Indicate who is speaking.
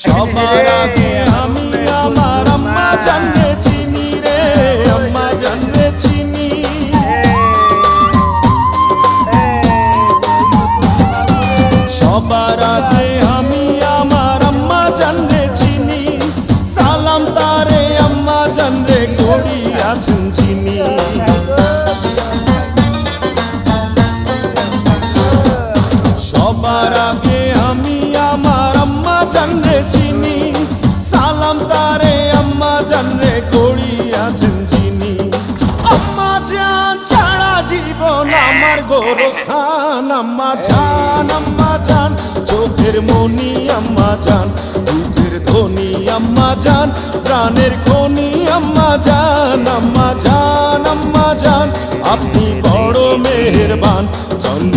Speaker 1: সবার আগে আমি আমার আম্মা জানরে চিনি রে, আম্মা জানরে চিনি। সবার আগে আমি আমার আম্মা জানরে চিনি, সালাম তারে আম্মা জানরে করি আছেন চিনি। সবার আগে আমি আমার আম্মা জানরে চিনি, সালাম তারে আম্মা জানরে করি আছেন চিনি। আম্মা জান ছাড়া জীবন আমার গোরস্থান, আম্মা জান চোখের মনি আম্মা জান, বুকের ধ্বনি আম্মা জান, প্রাণের খনি আম্মা জান। আম্মা জান আপনি বড় মেহেরবান, জন্ম